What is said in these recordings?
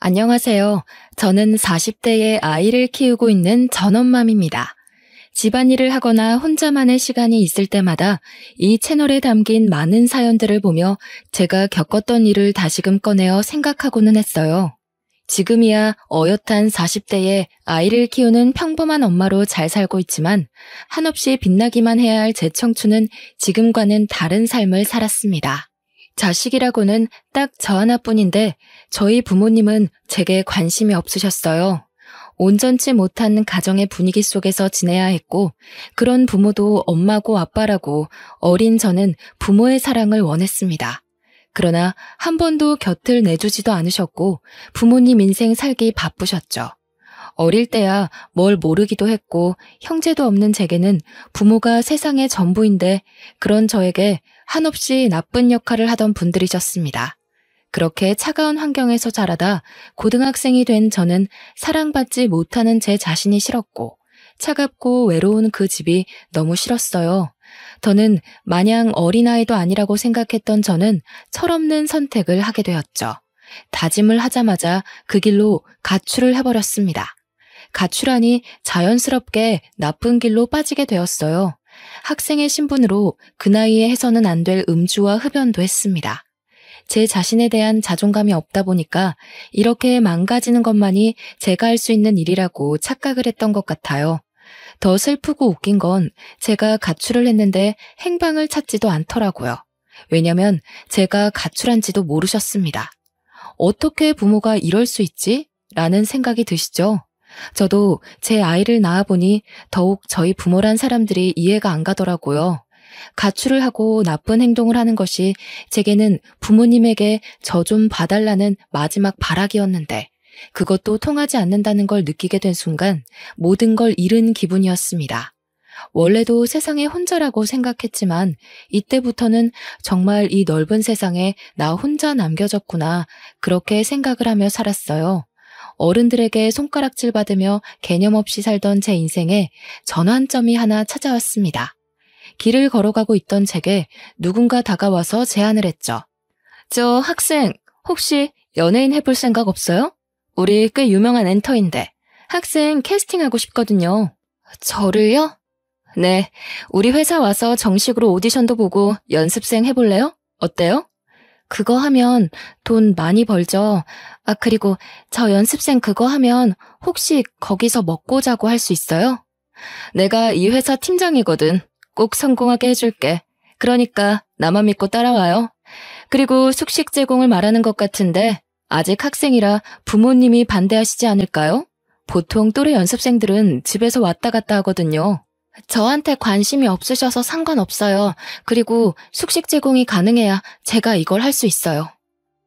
안녕하세요. 저는 40대의 아이를 키우고 있는 전엄맘입니다. 집안일을 하거나 혼자만의 시간이 있을 때마다 이 채널에 담긴 많은 사연들을 보며 제가 겪었던 일을 다시금 꺼내어 생각하고는 했어요. 지금이야 어엿한 40대에 아이를 키우는 평범한 엄마로 잘 살고 있지만 한없이 빛나기만 해야 할 제 청춘은 지금과는 다른 삶을 살았습니다. 자식이라고는 딱 저 하나뿐인데 저희 부모님은 제게 관심이 없으셨어요. 온전치 못한 가정의 분위기 속에서 지내야 했고 그런 부모도 엄마고 아빠라고 어린 저는 부모의 사랑을 원했습니다. 그러나 한 번도 곁을 내주지도 않으셨고 부모님 인생 살기 바쁘셨죠. 어릴 때야 뭘 모르기도 했고 형제도 없는 제게는 부모가 세상의 전부인데 그런 저에게 한없이 나쁜 역할을 하던 분들이셨습니다. 그렇게 차가운 환경에서 자라다 고등학생이 된 저는 사랑받지 못하는 제 자신이 싫었고 차갑고 외로운 그 집이 너무 싫었어요. 더는 마냥 어린아이도 아니라고 생각했던 저는 철없는 선택을 하게 되었죠. 다짐을 하자마자 그 길로 가출을 해버렸습니다. 가출하니 자연스럽게 나쁜 길로 빠지게 되었어요. 학생의 신분으로 그 나이에 해서는 안 될 음주와 흡연도 했습니다. 제 자신에 대한 자존감이 없다 보니까 이렇게 망가지는 것만이 제가 할 수 있는 일이라고 착각을 했던 것 같아요. 더 슬프고 웃긴 건 제가 가출을 했는데 행방을 찾지도 않더라고요. 왜냐면 제가 가출한지도 모르셨습니다. 어떻게 부모가 이럴 수 있지? 라는 생각이 드시죠? 저도 제 아이를 낳아보니 더욱 저희 부모란 사람들이 이해가 안 가더라고요. 가출을 하고 나쁜 행동을 하는 것이 제게는 부모님에게 저 좀 봐달라는 마지막 발악이었는데 그것도 통하지 않는다는 걸 느끼게 된 순간 모든 걸 잃은 기분이었습니다. 원래도 세상에 혼자라고 생각했지만 이때부터는 정말 이 넓은 세상에 나 혼자 남겨졌구나 그렇게 생각을 하며 살았어요. 어른들에게 손가락질 받으며 개념 없이 살던 제 인생에 전환점이 하나 찾아왔습니다. 길을 걸어가고 있던 제게 누군가 다가와서 제안을 했죠. 저 학생, 혹시 연예인 해볼 생각 없어요? 우리 꽤 유명한 엔터인데 학생 캐스팅하고 싶거든요. 저를요? 네, 우리 회사 와서 정식으로 오디션도 보고 연습생 해볼래요? 어때요? 그거 하면 돈 많이 벌죠. 그리고 저 연습생 그거 하면 혹시 거기서 먹고 자고 할 수 있어요? 내가 이 회사 팀장이거든. 꼭 성공하게 해줄게. 그러니까 나만 믿고 따라와요. 그리고 숙식 제공을 말하는 것 같은데 아직 학생이라 부모님이 반대하시지 않을까요? 보통 또래 연습생들은 집에서 왔다 갔다 하거든요. 저한테 관심이 없으셔서 상관없어요. 그리고 숙식 제공이 가능해야 제가 이걸 할 수 있어요.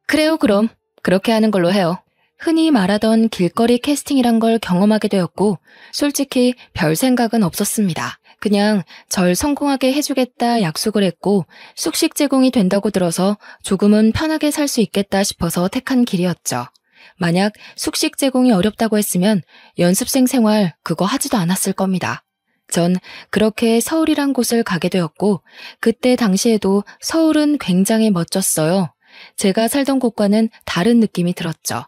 그래요, 그럼. 그렇게 하는 걸로 해요. 흔히 말하던 길거리 캐스팅이란 걸 경험하게 되었고 솔직히 별 생각은 없었습니다. 그냥 절 성공하게 해주겠다 약속을 했고 숙식 제공이 된다고 들어서 조금은 편하게 살 수 있겠다 싶어서 택한 길이었죠. 만약 숙식 제공이 어렵다고 했으면 연습생 생활 그거 하지도 않았을 겁니다. 전 그렇게 서울이란 곳을 가게 되었고 그때 당시에도 서울은 굉장히 멋졌어요. 제가 살던 곳과는 다른 느낌이 들었죠.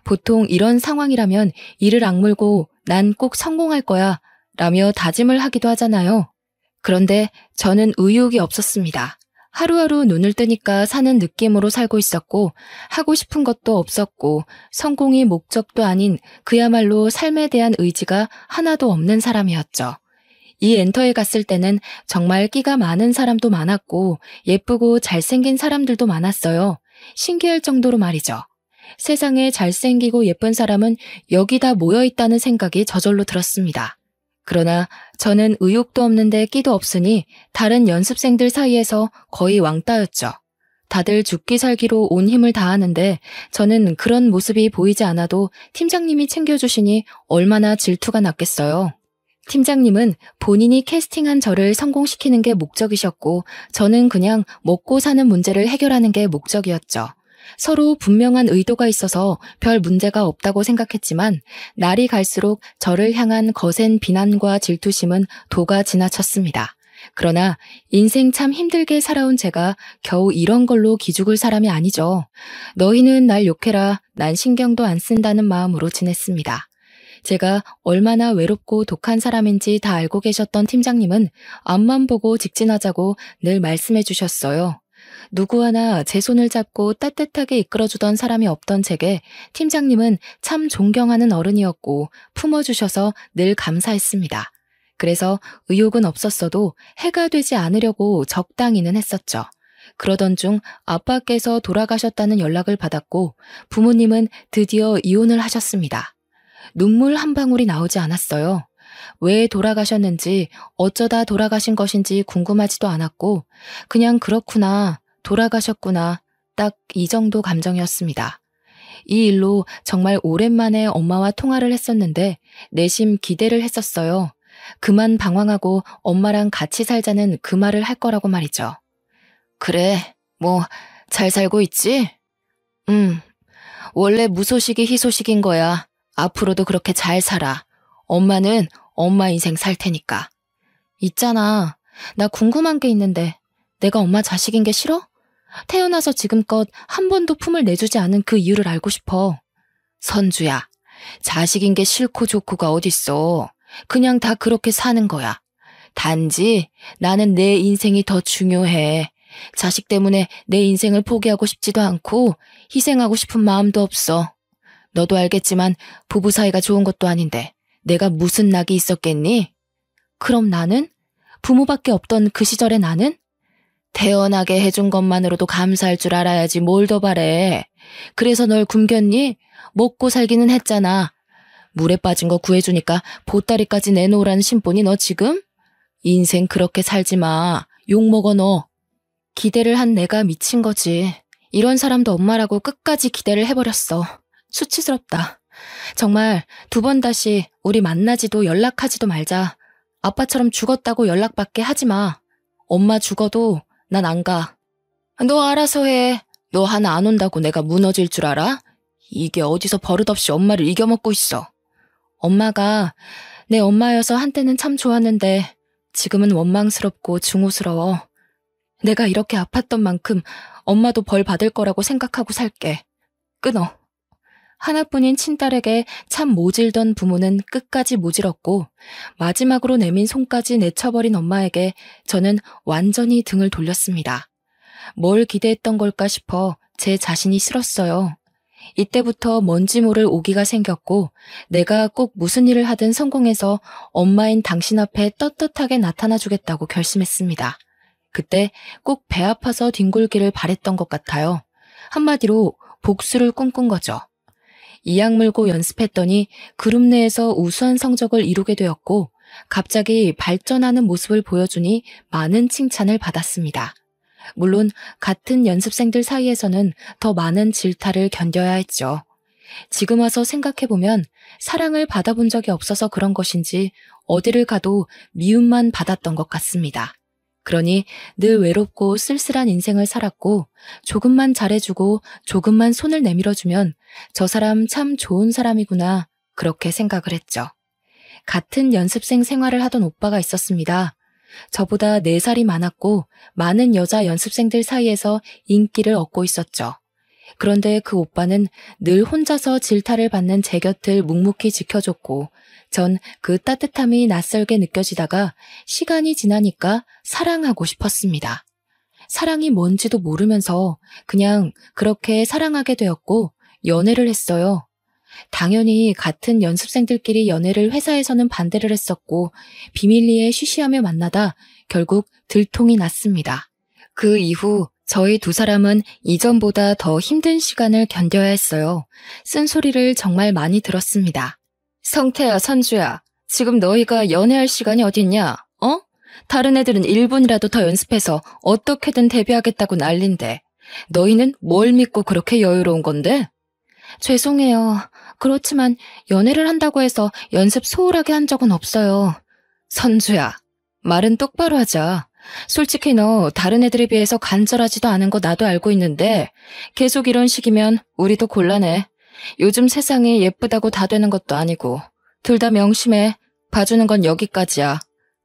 보통 이런 상황이라면 이를 악물고 난 꼭 성공할 거야 라며 다짐을 하기도 하잖아요. 그런데 저는 의욕이 없었습니다. 하루하루 눈을 뜨니까 사는 느낌으로 살고 있었고 하고 싶은 것도 없었고 성공이 목적도 아닌 그야말로 삶에 대한 의지가 하나도 없는 사람이었죠. 이 엔터에 갔을 때는 정말 끼가 많은 사람도 많았고 예쁘고 잘생긴 사람들도 많았어요. 신기할 정도로 말이죠. 세상에 잘생기고 예쁜 사람은 여기 다 모여있다는 생각이 저절로 들었습니다. 그러나 저는 의욕도 없는데 끼도 없으니 다른 연습생들 사이에서 거의 왕따였죠. 다들 죽기 살기로 온 힘을 다하는데 저는 그런 모습이 보이지 않아도 팀장님이 챙겨주시니 얼마나 질투가 났겠어요. 팀장님은 본인이 캐스팅한 저를 성공시키는 게 목적이셨고 저는 그냥 먹고 사는 문제를 해결하는 게 목적이었죠. 서로 분명한 의도가 있어서 별 문제가 없다고 생각했지만 날이 갈수록 저를 향한 거센 비난과 질투심은 도가 지나쳤습니다. 그러나 인생 참 힘들게 살아온 제가 겨우 이런 걸로 기죽을 사람이 아니죠. 너희는 날 욕해라. 난 신경도 안 쓴다는 마음으로 지냈습니다. 제가 얼마나 외롭고 독한 사람인지 다 알고 계셨던 팀장님은 앞만 보고 직진하자고 늘 말씀해 주셨어요. 누구 하나 제 손을 잡고 따뜻하게 이끌어주던 사람이 없던 제게 팀장님은 참 존경하는 어른이었고 품어주셔서 늘 감사했습니다. 그래서 의욕은 없었어도 해가 되지 않으려고 적당히는 했었죠. 그러던 중 아빠께서 돌아가셨다는 연락을 받았고 부모님은 드디어 이혼을 하셨습니다. 눈물 한 방울이 나오지 않았어요. 왜 돌아가셨는지 어쩌다 돌아가신 것인지 궁금하지도 않았고 그냥 그렇구나, 돌아가셨구나, 딱 이 정도 감정이었습니다. 이 일로 정말 오랜만에 엄마와 통화를 했었는데 내심 기대를 했었어요. 그만 방황하고 엄마랑 같이 살자는 그 말을 할 거라고 말이죠. 그래, 뭐 잘 살고 있지? 원래 무소식이 희소식인 거야. 앞으로도 그렇게 잘 살아. 엄마는 엄마 인생 살 테니까. 있잖아, 나 궁금한 게 있는데 내가 엄마 자식인 게 싫어? 태어나서 지금껏 한 번도 품을 내주지 않은 그 이유를 알고 싶어. 선주야, 자식인 게 싫고 좋고가 어딨어. 그냥 다 그렇게 사는 거야. 단지 나는 내 인생이 더 중요해. 자식 때문에 내 인생을 포기하고 싶지도 않고 희생하고 싶은 마음도 없어. 너도 알겠지만 부부 사이가 좋은 것도 아닌데 내가 무슨 낙이 있었겠니? 그럼 나는? 부모밖에 없던 그 시절의 나는? 태어나게 해준 것만으로도 감사할 줄 알아야지 뭘 더 바래. 그래서 널 굶겼니? 먹고 살기는 했잖아. 물에 빠진 거 구해주니까 보따리까지 내놓으라는 심보니 너 지금? 인생 그렇게 살지 마. 욕먹어 너. 기대를 한 내가 미친 거지. 이런 사람도 엄마라고 끝까지 기대를 해버렸어. 수치스럽다. 정말 2번 다시 우리 만나지도 연락하지도 말자. 아빠처럼 죽었다고 연락받게 하지 마. 엄마 죽어도 난 안 가. 너 알아서 해. 너 하나 안 온다고 내가 무너질 줄 알아? 이게 어디서 버릇없이 엄마를 이겨먹고 있어. 엄마가 내 엄마여서 한때는 참 좋았는데 지금은 원망스럽고 증오스러워. 내가 이렇게 아팠던 만큼 엄마도 벌 받을 거라고 생각하고 살게. 끊어. 하나뿐인 친딸에게 참 모질던 부모는 끝까지 모질었고 마지막으로 내민 손까지 내쳐버린 엄마에게 저는 완전히 등을 돌렸습니다. 뭘 기대했던 걸까 싶어 제 자신이 싫었어요. 이때부터 뭔지 모를 오기가 생겼고 내가 꼭 무슨 일을 하든 성공해서 엄마인 당신 앞에 떳떳하게 나타나주겠다고 결심했습니다. 그때 꼭 배 아파서 뒹굴기를 바랬던 것 같아요. 한마디로 복수를 꿈꾼 거죠. 이악 물고 연습했더니 그룹 내에서 우수한 성적을 이루게 되었고 갑자기 발전하는 모습을 보여주니 많은 칭찬을 받았습니다. 물론 같은 연습생들 사이에서는 더 많은 질타를 견뎌야 했죠. 지금 와서 생각해보면 사랑을 받아본 적이 없어서 그런 것인지 어디를 가도 미움만 받았던 것 같습니다. 그러니 늘 외롭고 쓸쓸한 인생을 살았고 조금만 잘해주고 조금만 손을 내밀어주면 저 사람 참 좋은 사람이구나 그렇게 생각을 했죠. 같은 연습생 생활을 하던 오빠가 있었습니다. 저보다 4살이 많았고 많은 여자 연습생들 사이에서 인기를 얻고 있었죠. 그런데 그 오빠는 늘 혼자서 질타를 받는 제 곁을 묵묵히 지켜줬고 전 그 따뜻함이 낯설게 느껴지다가 시간이 지나니까 사랑하고 싶었습니다. 사랑이 뭔지도 모르면서 그냥 그렇게 사랑하게 되었고 연애를 했어요. 당연히 같은 연습생들끼리 연애를 회사에서는 반대를 했었고 비밀리에 쉬쉬하며 만나다 결국 들통이 났습니다. 그 이후 저희 2사람은 이전보다 더 힘든 시간을 견뎌야 했어요. 쓴소리를 정말 많이 들었습니다. 성태야, 선주야, 지금 너희가 연애할 시간이 어딨냐? 어? 다른 애들은 1분이라도 더 연습해서 어떻게든 데뷔하겠다고 난린데 너희는 뭘 믿고 그렇게 여유로운 건데? 죄송해요. 그렇지만 연애를 한다고 해서 연습 소홀하게 한 적은 없어요. 선주야, 말은 똑바로 하자. 솔직히 너 다른 애들에 비해서 간절하지도 않은 거 나도 알고 있는데 계속 이런 식이면 우리도 곤란해. 요즘 세상이 예쁘다고 다 되는 것도 아니고 둘 다 명심해. 봐주는 건 여기까지야.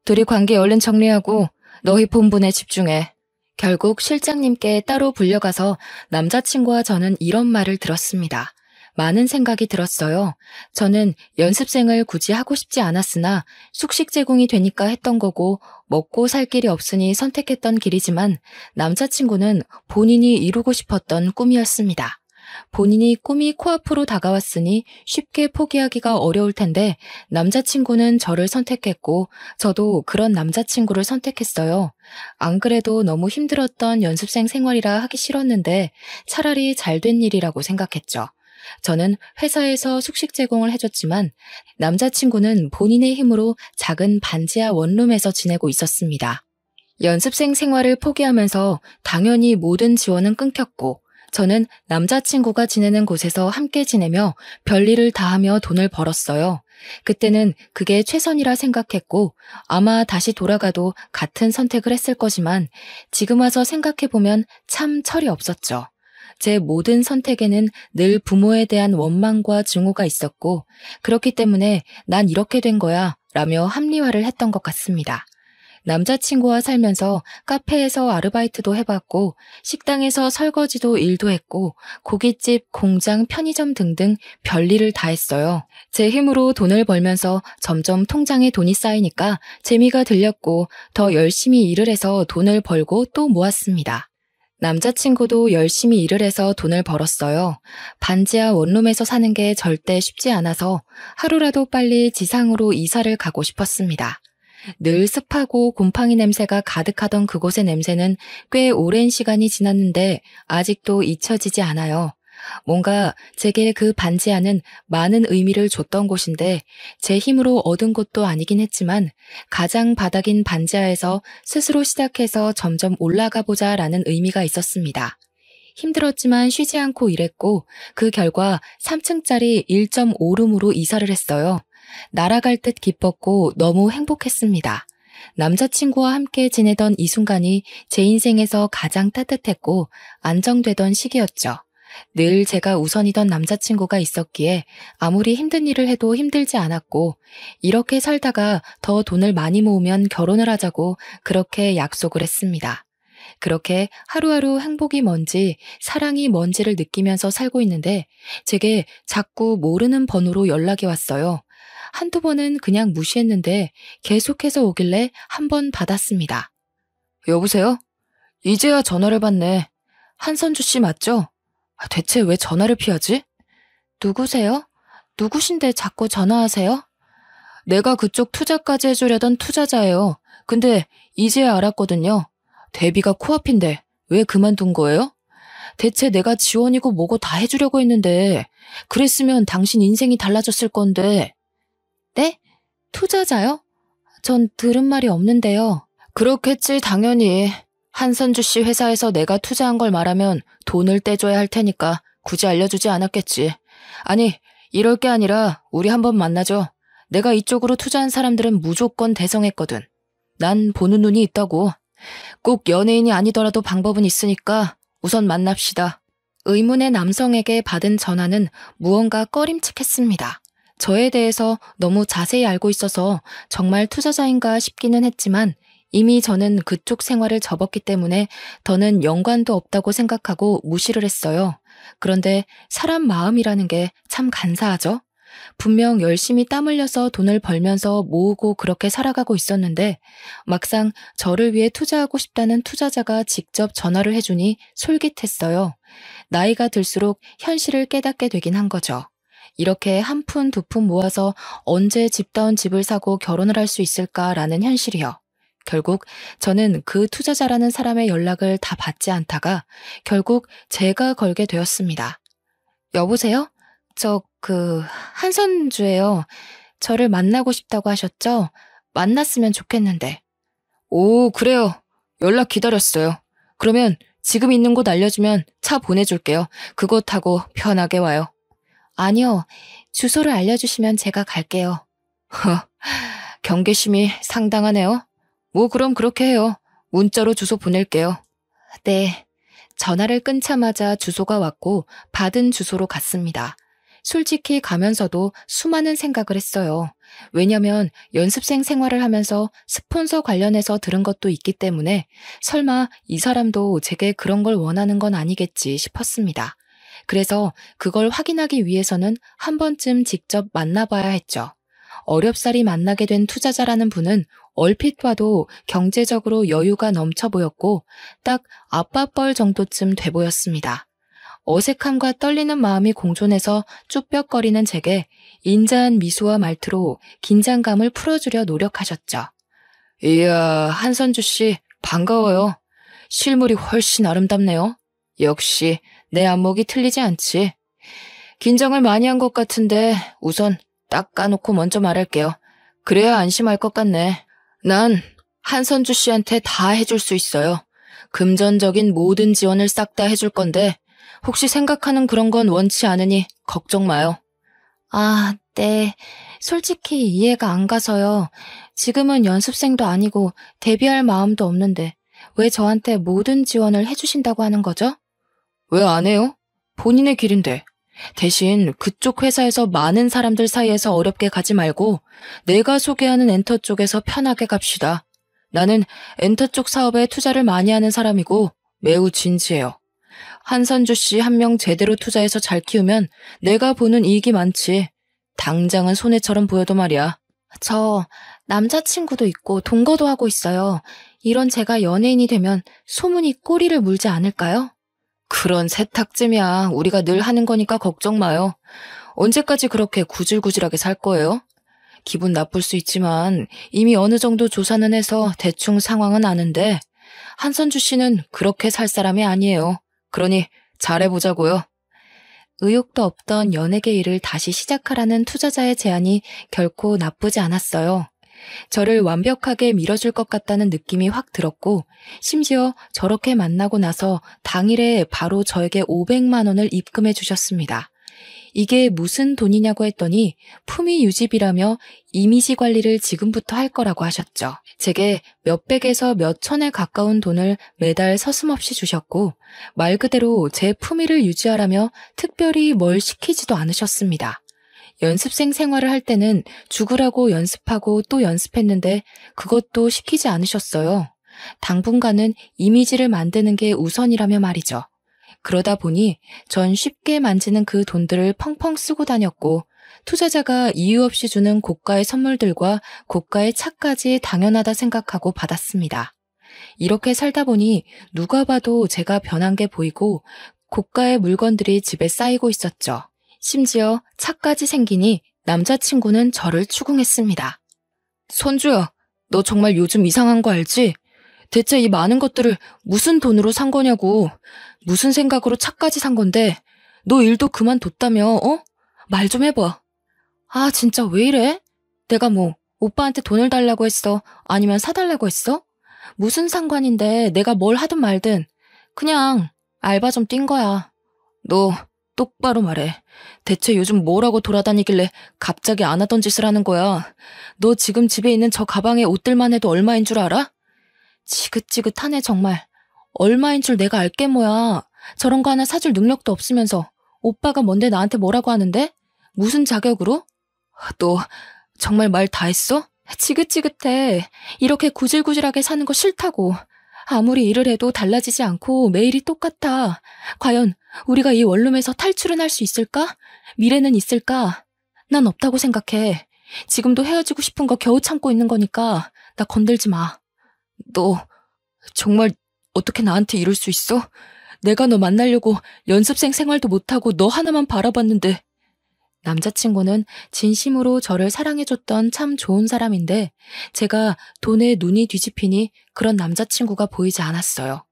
둘이 관계 얼른 정리하고 너희 본분에 집중해. 결국 실장님께 따로 불려가서 남자친구와 저는 이런 말을 들었습니다. 많은 생각이 들었어요. 저는 연습생을 굳이 하고 싶지 않았으나 숙식 제공이 되니까 했던 거고 먹고 살 길이 없으니 선택했던 길이지만 남자친구는 본인이 이루고 싶었던 꿈이었습니다. 본인이 꿈이 코앞으로 다가왔으니 쉽게 포기하기가 어려울 텐데 남자친구는 저를 선택했고 저도 그런 남자친구를 선택했어요. 안 그래도 너무 힘들었던 연습생 생활이라 하기 싫었는데 차라리 잘된 일이라고 생각했죠. 저는 회사에서 숙식 제공을 해줬지만 남자친구는 본인의 힘으로 작은 반지하 원룸에서 지내고 있었습니다. 연습생 생활을 포기하면서 당연히 모든 지원은 끊겼고 저는 남자친구가 지내는 곳에서 함께 지내며 별일을 다하며 돈을 벌었어요. 그때는 그게 최선이라 생각했고 아마 다시 돌아가도 같은 선택을 했을 거지만 지금 와서 생각해보면 참 철이 없었죠. 제 모든 선택에는 늘 부모에 대한 원망과 증오가 있었고 그렇기 때문에 난 이렇게 된 거야 라며 합리화를 했던 것 같습니다. 남자친구와 살면서 카페에서 아르바이트도 해봤고 식당에서 설거지도 일도 했고 고깃집, 공장, 편의점 등등 별일을 다 했어요. 제 힘으로 돈을 벌면서 점점 통장에 돈이 쌓이니까 재미가 들렸고 더 열심히 일을 해서 돈을 벌고 또 모았습니다. 남자친구도 열심히 일을 해서 돈을 벌었어요. 반지하 원룸에서 사는 게 절대 쉽지 않아서 하루라도 빨리 지상으로 이사를 가고 싶었습니다. 늘 습하고 곰팡이 냄새가 가득하던 그곳의 냄새는 꽤 오랜 시간이 지났는데 아직도 잊혀지지 않아요. 뭔가 제게 그 반지하는 많은 의미를 줬던 곳인데 제 힘으로 얻은 것도 아니긴 했지만 가장 바닥인 반지하에서 스스로 시작해서 점점 올라가 보자라는 의미가 있었습니다. 힘들었지만 쉬지 않고 일했고 그 결과 3층짜리 1.5룸으로 이사를 했어요. 날아갈 듯 기뻤고 너무 행복했습니다. 남자친구와 함께 지내던 이 순간이 제 인생에서 가장 따뜻했고 안정되던 시기였죠. 늘 제가 우선이던 남자친구가 있었기에 아무리 힘든 일을 해도 힘들지 않았고 이렇게 살다가 더 돈을 많이 모으면 결혼을 하자고 그렇게 약속을 했습니다. 그렇게 하루하루 행복이 뭔지 사랑이 뭔지를 느끼면서 살고 있는데 제게 자꾸 모르는 번호로 연락이 왔어요. 한두 번은 그냥 무시했는데 계속해서 오길래 한 번 받았습니다. 여보세요? 이제야 전화를 받네. 한선주 씨 맞죠? 대체 왜 전화를 피하지? 누구세요? 누구신데 자꾸 전화하세요? 내가 그쪽 투자까지 해주려던 투자자예요. 근데 이제야 알았거든요. 데뷔가 코앞인데 왜 그만둔 거예요? 대체 내가 지원이고 뭐고 다 해주려고 했는데 그랬으면 당신 인생이 달라졌을 건데. 네? 투자자요? 전 들은 말이 없는데요. 그렇겠지 당연히. 한선주 씨 회사에서 내가 투자한 걸 말하면 돈을 떼줘야 할 테니까 굳이 알려주지 않았겠지. 아니, 이럴 게 아니라 우리 한번 만나죠. 내가 이쪽으로 투자한 사람들은 무조건 대성했거든. 난 보는 눈이 있다고. 꼭 연예인이 아니더라도 방법은 있으니까 우선 만납시다. 의문의 남성에게 받은 전화는 무언가 꺼림칙했습니다. 저에 대해서 너무 자세히 알고 있어서 정말 투자자인가 싶기는 했지만 이미 저는 그쪽 생활을 접었기 때문에 더는 연관도 없다고 생각하고 무시를 했어요. 그런데 사람 마음이라는 게 참 간사하죠? 분명 열심히 땀 흘려서 돈을 벌면서 모으고 그렇게 살아가고 있었는데 막상 저를 위해 투자하고 싶다는 투자자가 직접 전화를 해주니 솔깃했어요. 나이가 들수록 현실을 깨닫게 되긴 한 거죠. 이렇게 한 푼 두 푼 모아서 언제 집다운 집을 사고 결혼을 할 수 있을까라는 현실이요. 결국 저는 그 투자자라는 사람의 연락을 다 받지 않다가 결국 제가 걸게 되었습니다. 여보세요? 한선주예요. 저를 만나고 싶다고 하셨죠? 만났으면 좋겠는데. 오, 그래요. 연락 기다렸어요. 그러면 지금 있는 곳 알려주면 차 보내줄게요. 그거 타고 편하게 와요. 아니요. 주소를 알려주시면 제가 갈게요. 경계심이 상당하네요. 뭐 그럼 그렇게 해요. 문자로 주소 보낼게요. 네. 전화를 끊자마자 주소가 왔고 받은 주소로 갔습니다. 솔직히 가면서도 수많은 생각을 했어요. 왜냐면 연습생 생활을 하면서 스폰서 관련해서 들은 것도 있기 때문에 설마 이 사람도 제게 그런 걸 원하는 건 아니겠지 싶었습니다. 그래서 그걸 확인하기 위해서는 한 번쯤 직접 만나봐야 했죠. 어렵사리 만나게 된 투자자라는 분은 얼핏 봐도 경제적으로 여유가 넘쳐 보였고 딱 아빠뻘 정도쯤 돼 보였습니다. 어색함과 떨리는 마음이 공존해서 쭈뼛거리는 제게 인자한 미소와 말투로 긴장감을 풀어주려 노력하셨죠. 이야, 한선주 씨, 반가워요. 실물이 훨씬 아름답네요. 역시 내 안목이 틀리지 않지. 긴장을 많이 한 것 같은데 우선 딱 까놓고 먼저 말할게요. 그래야 안심할 것 같네. 난 한선주 씨한테 다 해줄 수 있어요. 금전적인 모든 지원을 싹 다 해줄 건데 혹시 생각하는 그런 건 원치 않으니 걱정 마요. 아, 네. 솔직히 이해가 안 가서요. 지금은 연습생도 아니고 데뷔할 마음도 없는데 왜 저한테 모든 지원을 해주신다고 하는 거죠? 왜 안 해요? 본인의 길인데. 대신 그쪽 회사에서 많은 사람들 사이에서 어렵게 가지 말고 내가 소개하는 엔터 쪽에서 편하게 갑시다. 나는 엔터 쪽 사업에 투자를 많이 하는 사람이고 매우 진지해요. 한선주 씨 한 명 제대로 투자해서 잘 키우면 내가 보는 이익이 많지. 당장은 손해처럼 보여도 말이야. 저 남자친구도 있고 동거도 하고 있어요. 이런 제가 연예인이 되면 소문이 꼬리를 물지 않을까요? 그런 세탁쯤이야. 우리가 늘 하는 거니까 걱정 마요. 언제까지 그렇게 구질구질하게 살 거예요? 기분 나쁠 수 있지만 이미 어느 정도 조사는 해서 대충 상황은 아는데 한선주 씨는 그렇게 살 사람이 아니에요. 그러니 잘해보자고요. 의욕도 없던 연예계 일을 다시 시작하라는 투자자의 제안이 결코 나쁘지 않았어요. 저를 완벽하게 밀어줄 것 같다는 느낌이 확 들었고 심지어 저렇게 만나고 나서 당일에 바로 저에게 500만 원을 입금해 주셨습니다. 이게 무슨 돈이냐고 했더니 품위 유지비라며 이미지 관리를 지금부터 할 거라고 하셨죠. 제게 몇백에서 몇천에 가까운 돈을 매달 서슴없이 주셨고 말 그대로 제 품위를 유지하라며 특별히 뭘 시키지도 않으셨습니다. 연습생 생활을 할 때는 죽으라고 연습하고 또 연습했는데 그것도 시키지 않으셨어요. 당분간은 이미지를 만드는 게 우선이라며 말이죠. 그러다 보니 전 쉽게 만지는 그 돈들을 펑펑 쓰고 다녔고 투자자가 이유 없이 주는 고가의 선물들과 고가의 차까지 당연하다 생각하고 받았습니다. 이렇게 살다 보니 누가 봐도 제가 변한 게 보이고 고가의 물건들이 집에 쌓이고 있었죠. 심지어 차까지 생기니 남자친구는 저를 추궁했습니다. 선주야, 너 정말 요즘 이상한 거 알지? 대체 이 많은 것들을 무슨 돈으로 산 거냐고. 무슨 생각으로 차까지 산 건데 너 일도 그만뒀다며, 어? 말 좀 해봐. 아, 진짜 왜 이래? 내가 뭐 오빠한테 돈을 달라고 했어? 아니면 사달라고 했어? 무슨 상관인데 내가 뭘 하든 말든 그냥 알바 좀 뛴 거야. 너 똑바로 말해. 대체 요즘 뭐라고 돌아다니길래 갑자기 안 하던 짓을 하는 거야? 너 지금 집에 있는 저 가방에 옷들만 해도 얼마인 줄 알아? 지긋지긋하네 정말. 얼마인 줄 내가 알게 뭐야. 저런 거 하나 사줄 능력도 없으면서 오빠가 뭔데 나한테 뭐라고 하는데? 무슨 자격으로? 너 정말 말 다 했어? 지긋지긋해. 이렇게 구질구질하게 사는 거 싫다고. 아무리 일을 해도 달라지지 않고 매일이 똑같아. 과연 우리가 이 원룸에서 탈출은 할 수 있을까? 미래는 있을까? 난 없다고 생각해. 지금도 헤어지고 싶은 거 겨우 참고 있는 거니까 나 건들지 마. 너 정말 어떻게 나한테 이럴 수 있어? 내가 너 만나려고 연습생 생활도 못하고 너 하나만 바라봤는데. 남자친구는 진심으로 저를 사랑해줬던 참 좋은 사람인데 제가 돈에 눈이 뒤집히니 그런 남자친구가 보이지 않았어요.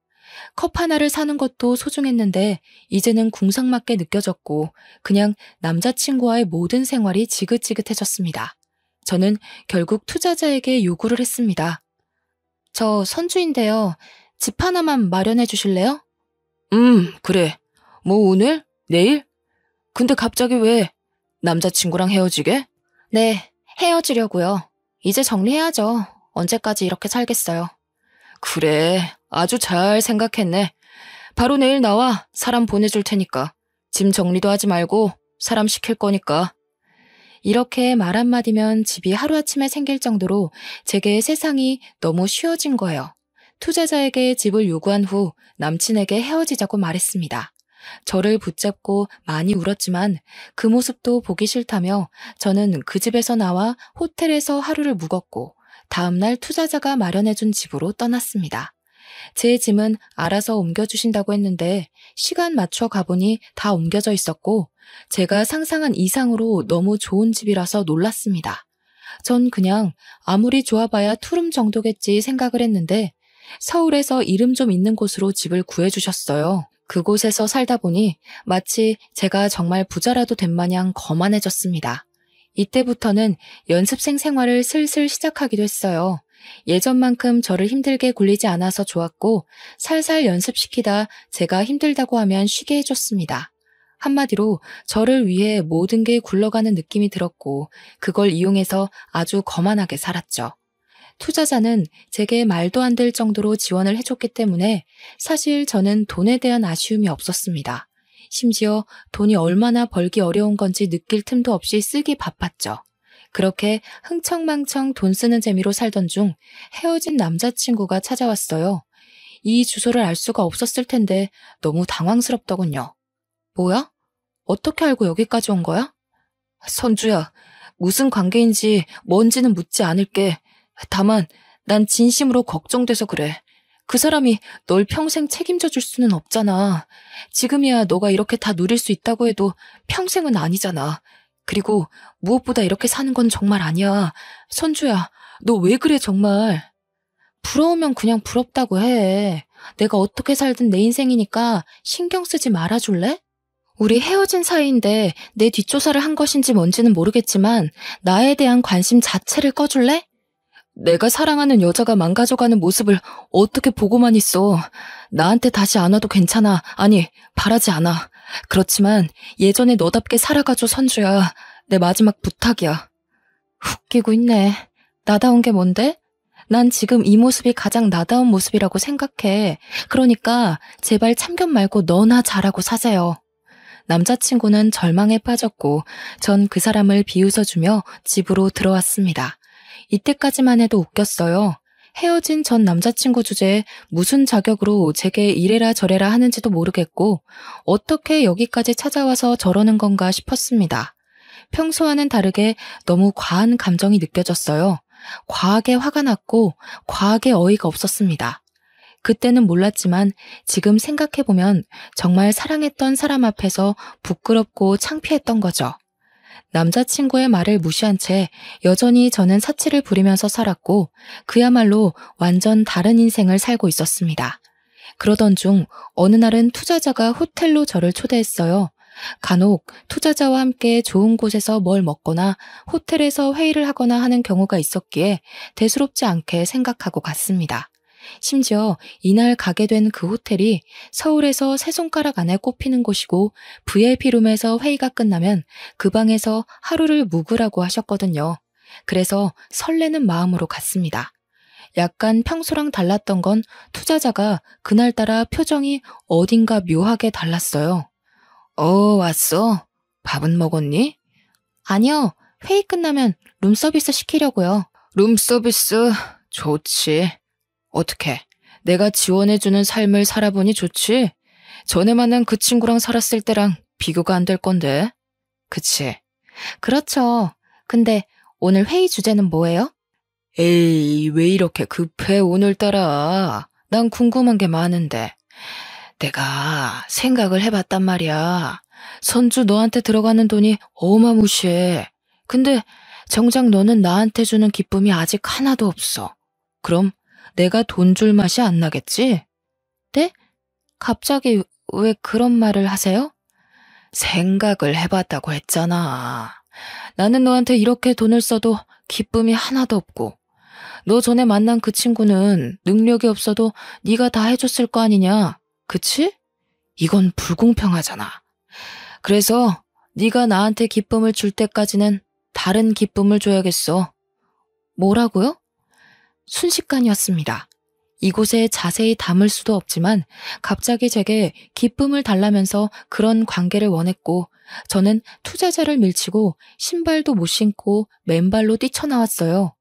컵 하나를 사는 것도 소중했는데 이제는 궁상맞게 느껴졌고 그냥 남자친구와의 모든 생활이 지긋지긋해졌습니다. 저는 결국 투자자에게 요구를 했습니다. 저 선주인데요. 집 하나만 마련해 주실래요? 그래. 뭐 오늘? 내일? 근데 갑자기 왜 남자친구랑 헤어지게? 네, 헤어지려고요. 이제 정리해야죠. 언제까지 이렇게 살겠어요. 그래, 아주 잘 생각했네. 바로 내일 나와 사람 보내줄 테니까 짐 정리도 하지 말고 사람 시킬 거니까. 이렇게 말 한마디면 집이 하루아침에 생길 정도로 제게 세상이 너무 쉬워진 거예요. 투자자에게 집을 요구한 후 남친에게 헤어지자고 말했습니다. 저를 붙잡고 많이 울었지만 그 모습도 보기 싫다며 저는 그 집에서 나와 호텔에서 하루를 묵었고 다음날 투자자가 마련해준 집으로 떠났습니다. 제 짐은 알아서 옮겨주신다고 했는데 시간 맞춰 가보니 다 옮겨져 있었고 제가 상상한 이상으로 너무 좋은 집이라서 놀랐습니다. 전 그냥 아무리 좋아봐야 투룸 정도겠지 생각을 했는데 서울에서 이름 좀 있는 곳으로 집을 구해주셨어요. 그곳에서 살다 보니 마치 제가 정말 부자라도 된 마냥 거만해졌습니다. 이때부터는 연습생 생활을 슬슬 시작하기도 했어요. 예전만큼 저를 힘들게 굴리지 않아서 좋았고 살살 연습시키다 제가 힘들다고 하면 쉬게 해줬습니다. 한마디로 저를 위해 모든 게 굴러가는 느낌이 들었고 그걸 이용해서 아주 거만하게 살았죠. 투자자는 제게 말도 안 될 정도로 지원을 해줬기 때문에 사실 저는 돈에 대한 아쉬움이 없었습니다. 심지어 돈이 얼마나 벌기 어려운 건지 느낄 틈도 없이 쓰기 바빴죠. 그렇게 흥청망청 돈 쓰는 재미로 살던 중 헤어진 남자친구가 찾아왔어요. 이 주소를 알 수가 없었을 텐데 너무 당황스럽더군요. 뭐야? 어떻게 알고 여기까지 온 거야? 선주야, 무슨 관계인지 뭔지는 묻지 않을게. 다만 난 진심으로 걱정돼서 그래. 그 사람이 널 평생 책임져 줄 수는 없잖아. 지금이야 너가 이렇게 다 누릴 수 있다고 해도 평생은 아니잖아. 그리고 무엇보다 이렇게 사는 건 정말 아니야. 선주야, 너 왜 그래 정말. 부러우면 그냥 부럽다고 해. 내가 어떻게 살든 내 인생이니까 신경 쓰지 말아줄래? 우리 헤어진 사이인데 내 뒷조사를 한 것인지 뭔지는 모르겠지만 나에 대한 관심 자체를 꺼줄래? 내가 사랑하는 여자가 망가져가는 모습을 어떻게 보고만 있어. 나한테 다시 안 와도 괜찮아. 아니, 바라지 않아. 그렇지만 예전에 너답게 살아가줘, 선주야. 내 마지막 부탁이야. 웃기고 있네. 나다운 게 뭔데? 난 지금 이 모습이 가장 나다운 모습이라고 생각해. 그러니까 제발 참견 말고 너나 잘하고 사세요. 남자친구는 절망에 빠졌고 전 그 사람을 비웃어주며 집으로 들어왔습니다. 이때까지만 해도 웃겼어요. 헤어진 전 남자친구 주제에 무슨 자격으로 제게 이래라 저래라 하는지도 모르겠고 어떻게 여기까지 찾아와서 저러는 건가 싶었습니다. 평소와는 다르게 너무 과한 감정이 느껴졌어요. 과하게 화가 났고 과하게 어이가 없었습니다. 그때는 몰랐지만 지금 생각해보면 정말 사랑했던 사람 앞에서 부끄럽고 창피했던 거죠. 남자친구의 말을 무시한 채 여전히 저는 사치를 부리면서 살았고 그야말로 완전 다른 인생을 살고 있었습니다. 그러던 중 어느 날은 투자자가 호텔로 저를 초대했어요. 간혹 투자자와 함께 좋은 곳에서 뭘 먹거나 호텔에서 회의를 하거나 하는 경우가 있었기에 대수롭지 않게 생각하고 갔습니다. 심지어 이날 가게 된 그 호텔이 서울에서 세 손가락 안에 꼽히는 곳이고 VIP룸에서 회의가 끝나면 그 방에서 하루를 묵으라고 하셨거든요. 그래서 설레는 마음으로 갔습니다. 약간 평소랑 달랐던 건 투자자가 그날따라 표정이 어딘가 묘하게 달랐어요. 왔어? 밥은 먹었니? 아니요. 회의 끝나면 룸서비스 시키려고요. 룸서비스? 좋지. 어떻게? 내가 지원해주는 삶을 살아보니 좋지? 전에 만난 그 친구랑 살았을 때랑 비교가 안 될 건데. 그치? 그렇죠. 근데 오늘 회의 주제는 뭐예요? 에이, 왜 이렇게 급해 오늘따라. 난 궁금한 게 많은데. 내가 생각을 해봤단 말이야. 선주 너한테 들어가는 돈이 어마무시해. 근데 정작 너는 나한테 주는 기쁨이 아직 하나도 없어. 그럼 내가 돈 줄 맛이 안 나겠지? 네? 갑자기 왜 그런 말을 하세요? 생각을 해봤다고 했잖아. 나는 너한테 이렇게 돈을 써도 기쁨이 하나도 없고 너 전에 만난 그 친구는 능력이 없어도 네가 다 해줬을 거 아니냐? 그치? 이건 불공평하잖아. 그래서 네가 나한테 기쁨을 줄 때까지는 다른 기쁨을 줘야겠어. 뭐라고요? 순식간이었습니다. 이곳에 자세히 담을 수도 없지만 갑자기 제게 기쁨을 달라면서 그런 관계를 원했고 저는 투자자를 밀치고 신발도 못 신고 맨발로 뛰쳐나왔어요.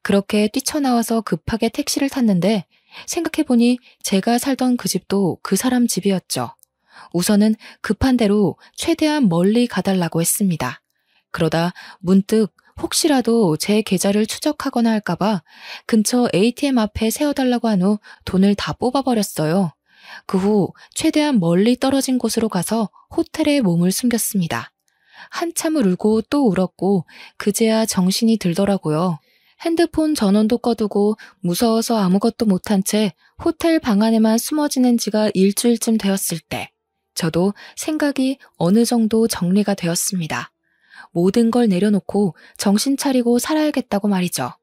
그렇게 뛰쳐나와서 급하게 택시를 탔는데 생각해보니 제가 살던 그 집도 그 사람 집이었죠. 우선은 급한 대로 최대한 멀리 가달라고 했습니다. 그러다 문득 혹시라도 제 계좌를 추적하거나 할까봐 근처 ATM 앞에 세워달라고 한 후 돈을 다 뽑아버렸어요. 그 후 최대한 멀리 떨어진 곳으로 가서 호텔에 몸을 숨겼습니다. 한참을 울고 또 울었고 그제야 정신이 들더라고요. 핸드폰 전원도 꺼두고 무서워서 아무것도 못한 채 호텔 방 안에만 숨어 지낸 지가 일주일쯤 되었을 때 저도 생각이 어느 정도 정리가 되었습니다. 모든 걸 내려놓고 정신 차리고 살아야겠다고 말이죠.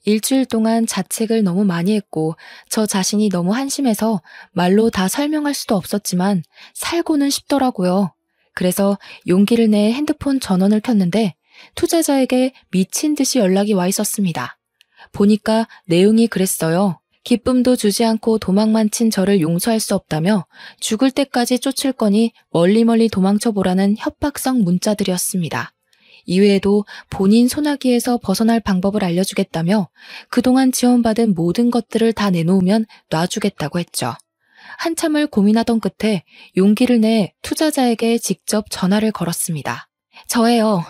일주일 동안 자책을 너무 많이 했고 저 자신이 너무 한심해서 말로 다 설명할 수도 없었지만 살고는 싶더라고요. 그래서 용기를 내 핸드폰 전원을 켰는데 투자자에게 미친 듯이 연락이 와 있었습니다. 보니까 내용이 그랬어요. 기쁨도 주지 않고 도망만 친 저를 용서할 수 없다며 죽을 때까지 쫓을 거니 멀리 도망쳐보라는 협박성 문자들이었습니다. 이외에도 본인 소나기에서 벗어날 방법을 알려주겠다며 그동안 지원받은 모든 것들을 다 내놓으면 놔주겠다고 했죠. 한참을 고민하던 끝에 용기를 내 투자자에게 직접 전화를 걸었습니다. 저예요.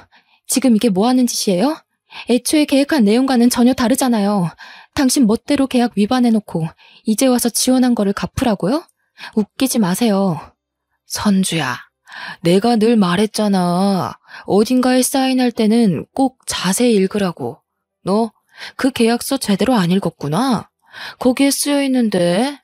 지금 이게 뭐 하는 짓이에요? 애초에 계획한 내용과는 전혀 다르잖아요. 당신 멋대로 계약 위반해놓고 이제 와서 지원한 거를 갚으라고요? 웃기지 마세요. 선주야, 내가 늘 말했잖아. 어딘가에 사인할 때는 꼭 자세히 읽으라고. 너 그 계약서 제대로 안 읽었구나. 거기에 쓰여 있는데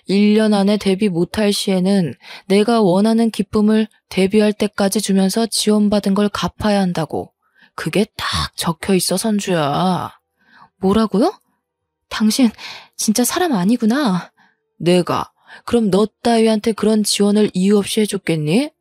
1년 안에 데뷔 못할 시에는 내가 원하는 기쁨을 데뷔할 때까지 주면서 지원받은 걸 갚아야 한다고. 그게 딱 적혀 있어, 선주야. 뭐라고요? 당신 진짜 사람 아니구나. 내가 그럼 너 따위한테 그런 지원을 이유 없이 해줬겠니?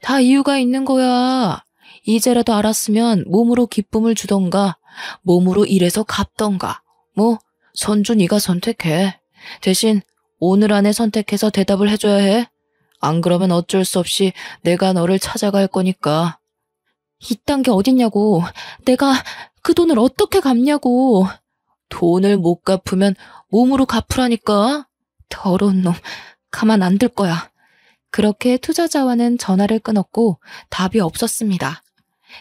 다 이유가 있는 거야. 이제라도 알았으면 몸으로 기쁨을 주던가 몸으로 일해서 갚던가. 뭐 선주 네가 선택해. 대신 오늘 안에 선택해서 대답을 해줘야 해. 안 그러면 어쩔 수 없이 내가 너를 찾아갈 거니까. 이딴 게 어딨냐고. 내가 그 돈을 어떻게 갚냐고. 돈을 못 갚으면 몸으로 갚으라니까. 더러운 놈. 가만 안 둘 거야. 그렇게 투자자와는 전화를 끊었고 답이 없었습니다.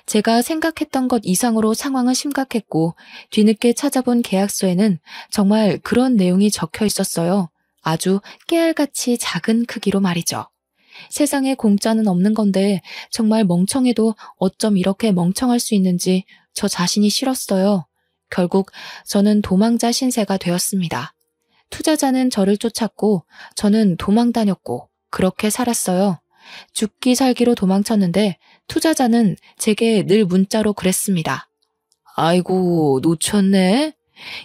제가 생각했던 것 이상으로 상황은 심각했고 뒤늦게 찾아본 계약서에는 정말 그런 내용이 적혀 있었어요. 아주 깨알같이 작은 크기로 말이죠. 세상에 공짜는 없는 건데 정말 멍청해도 어쩜 이렇게 멍청할 수 있는지 저 자신이 싫었어요. 결국 저는 도망자 신세가 되었습니다. 투자자는 저를 쫓았고 저는 도망 다녔고 그렇게 살았어요. 죽기 살기로 도망쳤는데 투자자는 제게 늘 문자로 그랬습니다. 아이고 놓쳤네.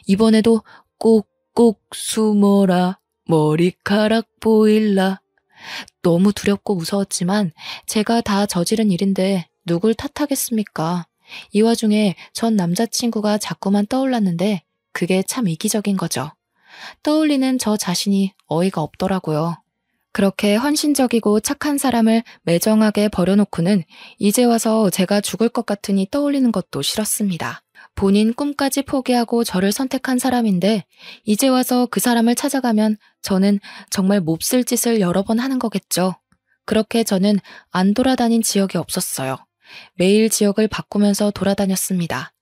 이번에도 꼭꼭 숨어라. 머리카락 보일라. 너무 두렵고 무서웠지만 제가 다 저지른 일인데 누굴 탓하겠습니까? 이 와중에 전 남자친구가 자꾸만 떠올랐는데 그게 참 이기적인 거죠. 떠올리는 저 자신이 어이가 없더라고요. 그렇게 헌신적이고 착한 사람을 매정하게 버려놓고는 이제 와서 제가 죽을 것 같으니 떠올리는 것도 싫었습니다. 본인 꿈까지 포기하고 저를 선택한 사람인데 이제 와서 그 사람을 찾아가면 저는 정말 몹쓸 짓을 여러 번 하는 거겠죠. 그렇게 저는 안 돌아다닌 지역이 없었어요. 매일 지역을 바꾸면서 돌아다녔습니다.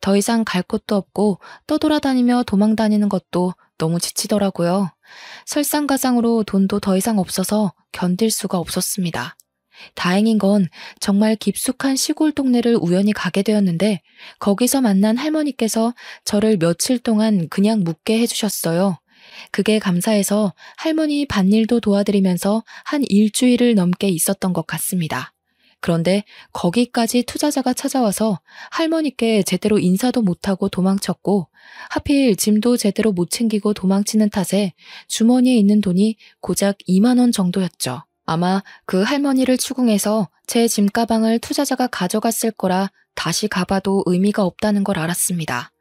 더 이상 갈 곳도 없고 떠돌아다니며 도망다니는 것도 너무 지치더라고요. 설상가상으로 돈도 더 이상 없어서 견딜 수가 없었습니다. 다행인 건 정말 깊숙한 시골 동네를 우연히 가게 되었는데 거기서 만난 할머니께서 저를 며칠 동안 그냥 묵게 해주셨어요. 그게 감사해서 할머니 밭일도 도와드리면서 한 일주일을 넘게 있었던 것 같습니다. 그런데 거기까지 투자자가 찾아와서 할머니께 제대로 인사도 못하고 도망쳤고 하필 짐도 제대로 못 챙기고 도망치는 탓에 주머니에 있는 돈이 고작 2만 원 정도였죠. 아마 그 할머니를 추궁해서 제 짐가방을 투자자가 가져갔을 거라 다시 가봐도 의미가 없다는 걸 알았습니다.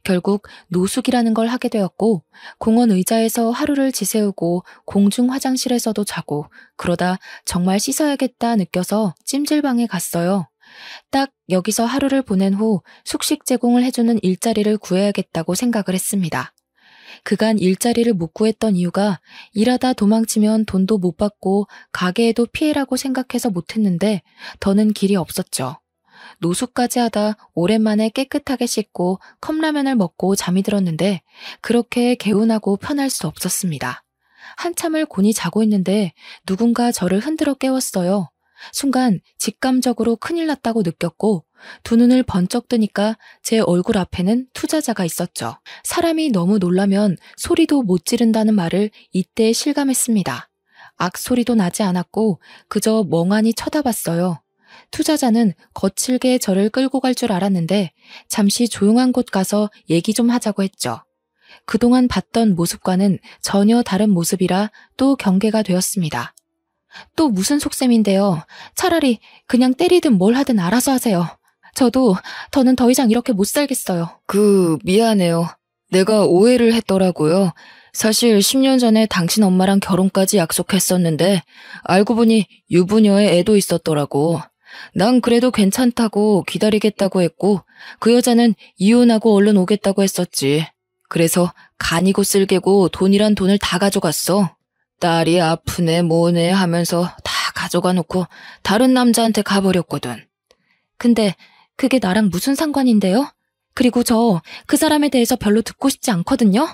결국 노숙이라는 걸 하게 되었고 공원 의자에서 하루를 지새우고 공중 화장실에서도 자고 그러다 정말 씻어야겠다 느껴서 찜질방에 갔어요. 딱 여기서 하루를 보낸 후 숙식 제공을 해주는 일자리를 구해야겠다고 생각을 했습니다. 그간 일자리를 못 구했던 이유가 일하다 도망치면 돈도 못 받고 가게에도 피해라고 생각해서 못했는데 더는 길이 없었죠. 노숙까지 하다 오랜만에 깨끗하게 씻고 컵라면을 먹고 잠이 들었는데 그렇게 개운하고 편할 수 없었습니다. 한참을 곤히 자고 있는데 누군가 저를 흔들어 깨웠어요. 순간 직감적으로 큰일 났다고 느꼈고 두 눈을 번쩍 뜨니까 제 얼굴 앞에는 투자자가 있었죠. 사람이 너무 놀라면 소리도 못 지른다는 말을 이때 실감했습니다. 악소리도 나지 않았고 그저 멍하니 쳐다봤어요. 투자자는 거칠게 저를 끌고 갈 줄 알았는데 잠시 조용한 곳 가서 얘기 좀 하자고 했죠. 그동안 봤던 모습과는 전혀 다른 모습이라 또 경계가 되었습니다. 또 무슨 속셈인데요. 차라리 그냥 때리든 뭘 하든 알아서 하세요. 더는 더 이상 이렇게 못 살겠어요. 미안해요. 내가 오해를 했더라고요. 사실 10년 전에 당신 엄마랑 결혼까지 약속했었는데 알고 보니 유부녀의 애도 있었더라고. 난 그래도 괜찮다고 기다리겠다고 했고 그 여자는 이혼하고 얼른 오겠다고 했었지. 그래서 간이고 쓸개고 돈이란 돈을 다 가져갔어. 딸이 아프네 뭐네 하면서 다 가져가 놓고 다른 남자한테 가버렸거든. 근데 그게 나랑 무슨 상관인데요? 그리고 저 그 사람에 대해서 별로 듣고 싶지 않거든요?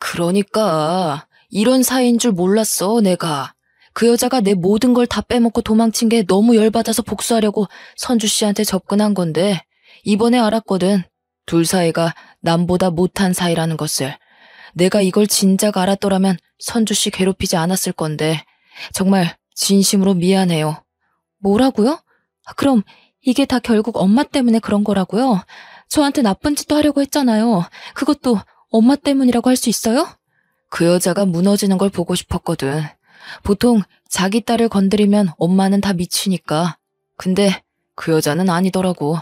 그러니까 이런 사이인 줄 몰랐어 내가. 그 여자가 내 모든 걸 다 빼먹고 도망친 게 너무 열받아서 복수하려고 선주 씨한테 접근한 건데 이번에 알았거든. 둘 사이가 남보다 못한 사이라는 것을. 내가 이걸 진작 알았더라면 선주 씨 괴롭히지 않았을 건데 정말 진심으로 미안해요. 뭐라고요? 그럼 이게 다 결국 엄마 때문에 그런 거라고요? 저한테 나쁜 짓도 하려고 했잖아요. 그것도 엄마 때문이라고 할 수 있어요? 그 여자가 무너지는 걸 보고 싶었거든. 보통 자기 딸을 건드리면 엄마는 다 미치니까. 근데 그 여자는 아니더라고.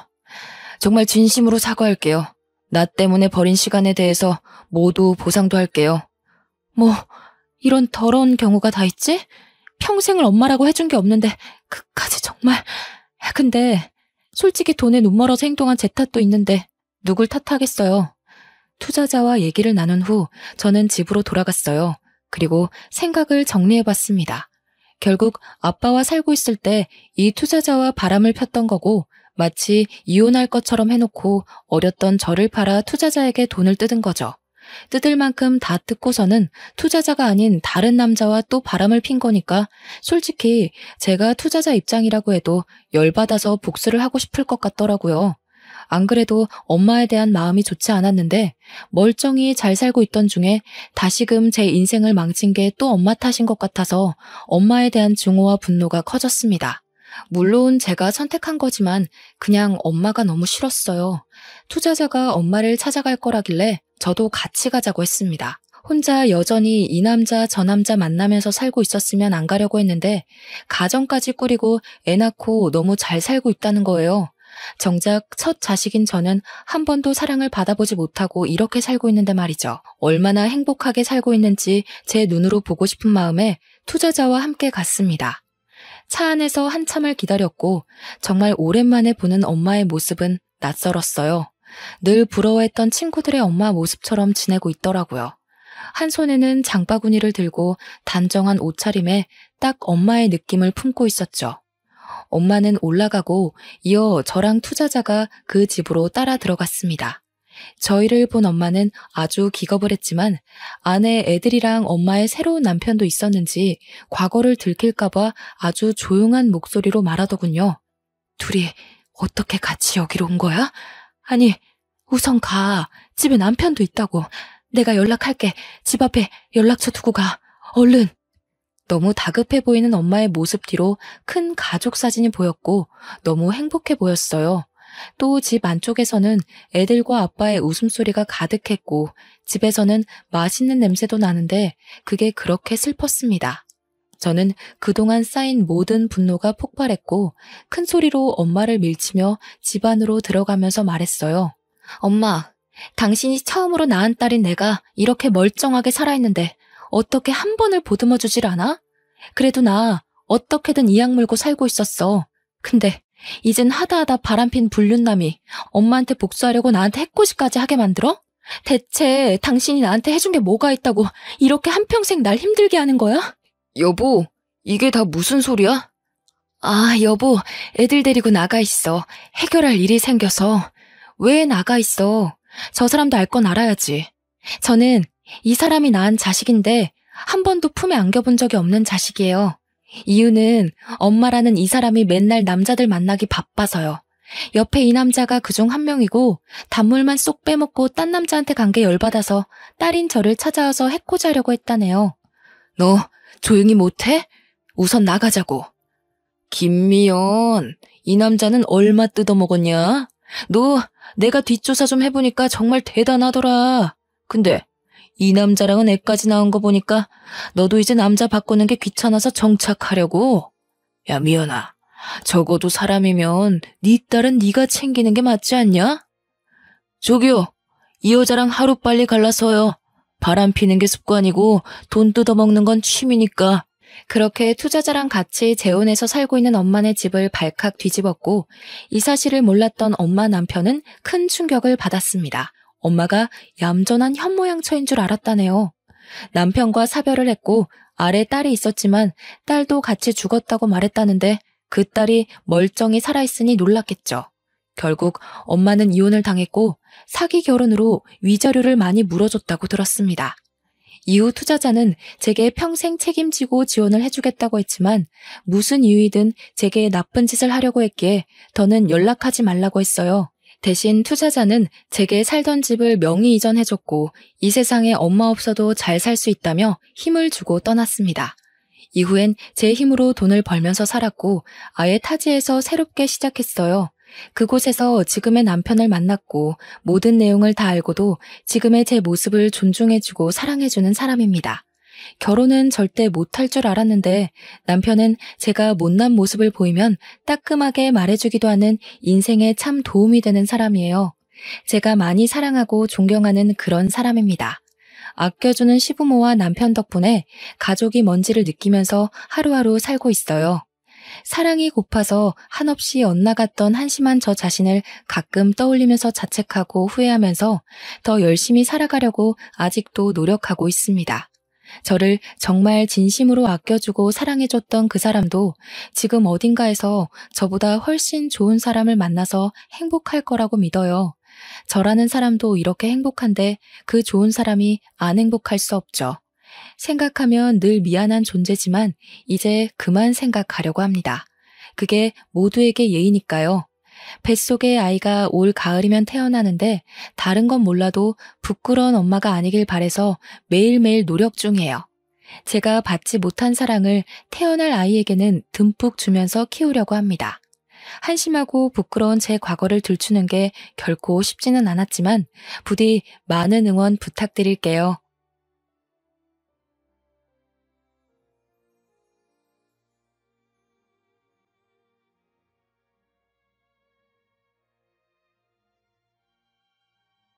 정말 진심으로 사과할게요. 나 때문에 버린 시간에 대해서 모두 보상도 할게요. 뭐 이런 더러운 경우가 다 있지? 평생을 엄마라고 해준 게 없는데 그까지 정말. 근데 솔직히 돈에 눈 멀어서 행동한 제 탓도 있는데 누굴 탓하겠어요. 투자자와 얘기를 나눈 후 저는 집으로 돌아갔어요. 그리고 생각을 정리해봤습니다. 결국 아빠와 살고 있을 때 이 투자자와 바람을 폈던 거고 마치 이혼할 것처럼 해놓고 어렸던 저를 팔아 투자자에게 돈을 뜯은 거죠. 뜯을 만큼 다 뜯고서는 투자자가 아닌 다른 남자와 또 바람을 핀 거니까 솔직히 제가 투자자 입장이라고 해도 열받아서 복수를 하고 싶을 것 같더라고요. 안 그래도 엄마에 대한 마음이 좋지 않았는데 멀쩡히 잘 살고 있던 중에 다시금 제 인생을 망친 게 또 엄마 탓인 것 같아서 엄마에 대한 증오와 분노가 커졌습니다. 물론 제가 선택한 거지만 그냥 엄마가 너무 싫었어요. 투자자가 엄마를 찾아갈 거라길래 저도 같이 가자고 했습니다. 혼자 여전히 이 남자 저 남자 만나면서 살고 있었으면 안 가려고 했는데 가정까지 꾸리고 애 낳고 너무 잘 살고 있다는 거예요. 정작 첫 자식인 저는 한 번도 사랑을 받아보지 못하고 이렇게 살고 있는데 말이죠. 얼마나 행복하게 살고 있는지 제 눈으로 보고 싶은 마음에 투자자와 함께 갔습니다. 차 안에서 한참을 기다렸고 정말 오랜만에 보는 엄마의 모습은 낯설었어요. 늘 부러워했던 친구들의 엄마 모습처럼 지내고 있더라고요. 한 손에는 장바구니를 들고 단정한 옷차림에 딱 엄마의 느낌을 품고 있었죠. 엄마는 올라가고 이어 저랑 투자자가 그 집으로 따라 들어갔습니다. 저희를 본 엄마는 아주 기겁을 했지만 아내 애들이랑 엄마의 새로운 남편도 있었는지 과거를 들킬까봐 아주 조용한 목소리로 말하더군요. 둘이 어떻게 같이 여기로 온 거야? 아니, 우선 가. 집에 남편도 있다고. 내가 연락할게. 집 앞에 연락처 두고 가. 얼른. 너무 다급해 보이는 엄마의 모습 뒤로 큰 가족 사진이 보였고 너무 행복해 보였어요. 또 집 안쪽에서는 애들과 아빠의 웃음소리가 가득했고 집에서는 맛있는 냄새도 나는데 그게 그렇게 슬펐습니다. 저는 그동안 쌓인 모든 분노가 폭발했고 큰 소리로 엄마를 밀치며 집 안으로 들어가면서 말했어요. 엄마, 당신이 처음으로 낳은 딸인 내가 이렇게 멀쩡하게 살아있는데 어떻게 한 번을 보듬어 주질 않아? 그래도 나 어떻게든 이악 물고 살고 있었어. 근데 이젠 하다하다 바람핀 불륜남이 엄마한테 복수하려고 나한테 해코지까지 하게 만들어? 대체 당신이 나한테 해준 게 뭐가 있다고 이렇게 한평생 날 힘들게 하는 거야? 여보, 이게 다 무슨 소리야? 아, 여보, 애들 데리고 나가 있어. 해결할 일이 생겨서. 왜 나가 있어? 저 사람도 알 건 알아야지. 저는 이 사람이 낳은 자식인데 한 번도 품에 안겨본 적이 없는 자식이에요. 이유는 엄마라는 이 사람이 맨날 남자들 만나기 바빠서요. 옆에 이 남자가 그중 한 명이고 단물만 쏙 빼먹고 딴 남자한테 간 게 열받아서 딸인 저를 찾아와서 해코지하려고 했다네요. 너 조용히 못해? 우선 나가자고. 김미연, 이 남자는 얼마 뜯어먹었냐? 너 내가 뒷조사 좀 해보니까 정말 대단하더라. 근데 이 남자랑은 애까지 나온 거 보니까 너도 이제 남자 바꾸는 게 귀찮아서 정착하려고? 야, 미연아, 적어도 사람이면 네 딸은 네가 챙기는 게 맞지 않냐? 저기요, 이 여자랑 하루빨리 갈라서요. 바람 피는 게 습관이고 돈 뜯어먹는 건 취미니까. 그렇게 투자자랑 같이 재혼해서 살고 있는 엄마네 집을 발칵 뒤집었고 이 사실을 몰랐던 엄마 남편은 큰 충격을 받았습니다. 엄마가 얌전한 현모양처인 줄 알았다네요. 남편과 사별을 했고 아래 딸이 있었지만 딸도 같이 죽었다고 말했다는데 그 딸이 멀쩡히 살아있으니 놀랐겠죠. 결국 엄마는 이혼을 당했고 사기 결혼으로 위자료를 많이 물어줬다고 들었습니다. 이후 투자자는 제게 평생 책임지고 지원을 해주겠다고 했지만 무슨 이유이든 제게 나쁜 짓을 하려고 했기에 더는 연락하지 말라고 했어요. 대신 투자자는 제게 살던 집을 명의 이전해줬고 이 세상에 엄마 없어도 잘 살 수 있다며 힘을 주고 떠났습니다. 이후엔 제 힘으로 돈을 벌면서 살았고 아예 타지에서 새롭게 시작했어요. 그곳에서 지금의 남편을 만났고 모든 내용을 다 알고도 지금의 제 모습을 존중해주고 사랑해주는 사람입니다. 결혼은 절대 못할 줄 알았는데 남편은 제가 못난 모습을 보이면 따끔하게 말해주기도 하는 인생에 참 도움이 되는 사람이에요. 제가 많이 사랑하고 존경하는 그런 사람입니다. 아껴주는 시부모와 남편 덕분에 가족이 뭔지를 느끼면서 하루하루 살고 있어요. 사랑이 고파서 한없이 엇나갔던 한심한 저 자신을 가끔 떠올리면서 자책하고 후회하면서 더 열심히 살아가려고 아직도 노력하고 있습니다. 저를 정말 진심으로 아껴주고 사랑해줬던 그 사람도 지금 어딘가에서 저보다 훨씬 좋은 사람을 만나서 행복할 거라고 믿어요. 저라는 사람도 이렇게 행복한데 그 좋은 사람이 안 행복할 수 없죠. 생각하면 늘 미안한 존재지만 이제 그만 생각하려고 합니다. 그게 모두에게 예의니까요. 뱃속에 아이가 올 가을이면 태어나는데 다른 건 몰라도 부끄러운 엄마가 아니길 바래서 매일매일 노력 중이에요. 제가 받지 못한 사랑을 태어날 아이에게는 듬뿍 주면서 키우려고 합니다. 한심하고 부끄러운 제 과거를 들추는 게 결코 쉽지는 않았지만 부디 많은 응원 부탁드릴게요.